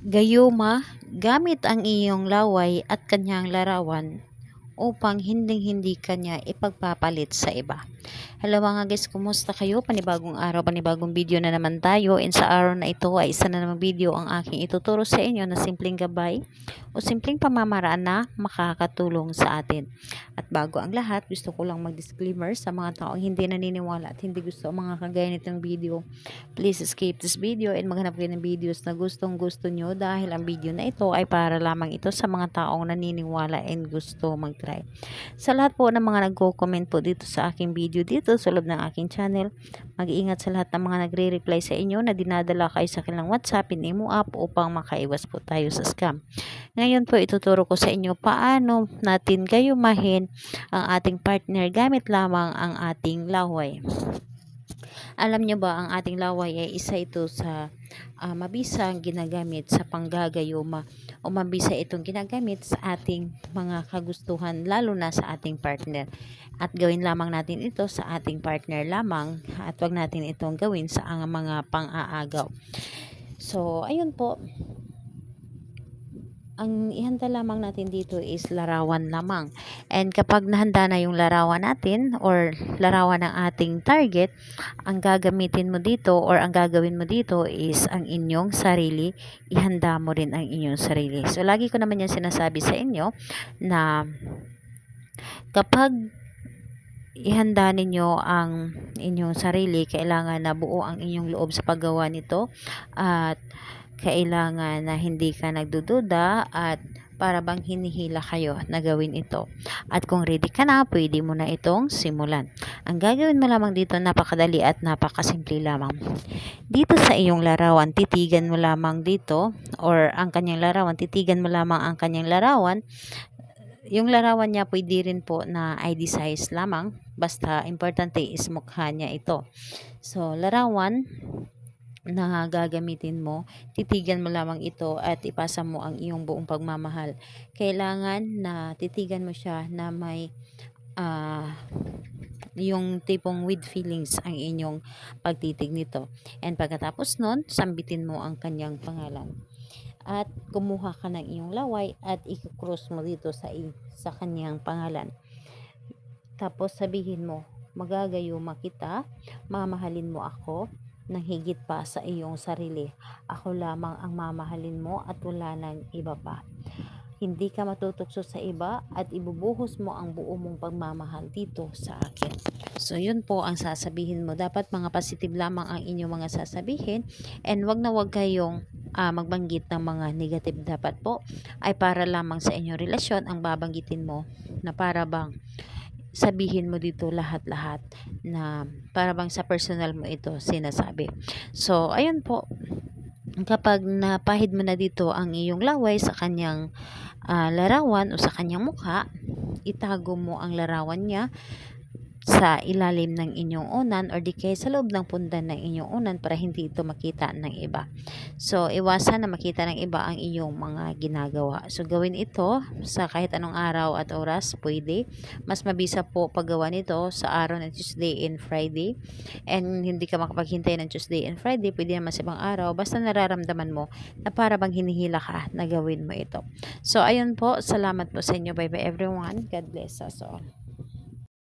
Gayuma, gamit ang iyong laway at kanyang larawan upang hinding-hindi kanya ipagpapalit sa iba. Hello mga guys, kumusta kayo? Panibagong araw, panibagong video na naman tayo. And sa araw na ito ay isa na namang video ang aking ituturo sa inyo na simpleng gabay o simpleng pamamaraan na makakatulong sa atin. At bago ang lahat, gusto ko lang mag-disclaimer sa mga taong hindi naniniwala at hindi gusto ang mga kagaya nitong video. Please skip this video and maghanap kayo ng videos na gustong gusto nyo dahil ang video na ito ay para lamang ito sa mga taong naniniwala and gusto mag-try. Sa lahat po ng mga nagko-comment po dito sa aking video dito sa loob ng aking channel, mag-iingat sa lahat ng mga nagre-reply sa inyo na dinadala kayo sa kanilang WhatsApp and Imo app upang makaiwas po tayo sa scam. Ngayon po ituturo ko sa inyo paano natin gayumahin ang ating partner gamit lamang ang ating laway. Alam nyo ba, ang ating laway ay isa ito sa mabisang ginagamit sa panggagayuma o mabisa itong ginagamit sa ating mga kagustuhan, lalo na sa ating partner. At gawin lamang natin ito sa ating partner lamang at wag natin itong gawin sa mga pang-aagaw. So, ayun po. Ang ihanda lamang natin dito is larawan lamang. And kapag nahanda na yung larawan natin or larawan ng ating target, ang gagamitin mo dito or ang gagawin mo dito is ang inyong sarili. Ihanda mo rin ang inyong sarili. So, lagi ko naman yung sinasabi sa inyo na kapag ihanda ninyo ang inyong sarili, kailangan na buo ang inyong loob sa paggawa nito at kailangan na hindi ka nagdududa at para bang hinihila kayo na gawin ito. At kung ready ka na, pwede mo na itong simulan. Ang gagawin mo lamang dito, napakadali at napakasimple lamang. Dito sa iyong larawan, titigan mo lamang dito or ang kanyang larawan, titigan mo lamang ang kanyang larawan. Yung larawan niya pwede rin po na ID size lamang, basta importante is mukha niya ito. So, larawan na gagamitin mo, titigan mo lamang ito at ipasa mo ang iyong buong pagmamahal. Kailangan na titigan mo siya na may yung tipong with feelings ang inyong pagtitig nito. And pagkatapos nun, sambitin mo ang kanyang pangalan. At kumuha ka ng iyong laway at i-cross mo dito sa kanyang pangalan. Tapos sabihin mo, magagayuma kita, mamahalin mo ako ng higit pa sa iyong sarili. Ako lamang ang mamahalin mo at wala nang iba pa. Hindi ka matutukso sa iba at ibubuhos mo ang buo mong pagmamahal dito sa akin. So, yun po ang sasabihin mo. Dapat mga positive lamang ang inyong mga sasabihin and wag na wag kayong magbanggit ng mga negative. Dapat po ay para lamang sa inyong relasyon ang babanggitin mo na para bang sabihin mo dito lahat-lahat na para bang sa personal mo ito sinasabi. So, ayun po. Kapag napahid mo na dito ang iyong laway sa kanyang larawan o sa kanyang mukha, itago mo ang larawan niya sa ilalim ng inyong unan or di kaya sa loob ng pundan ng inyong unan para hindi ito makita ng iba. So, iwasan na makita ng iba ang inyong mga ginagawa. So, gawin ito sa kahit anong araw at oras, pwede. Mas mabisa po paggawa nito sa araw ng Tuesday and Friday. And hindi ka makapaghintay ng Tuesday and Friday, pwede naman sa ibang araw. Basta nararamdaman mo na para bang hinihila ka na gawin mo ito. So, ayun po. Salamat po sa inyo. Bye-bye everyone. God bless us all.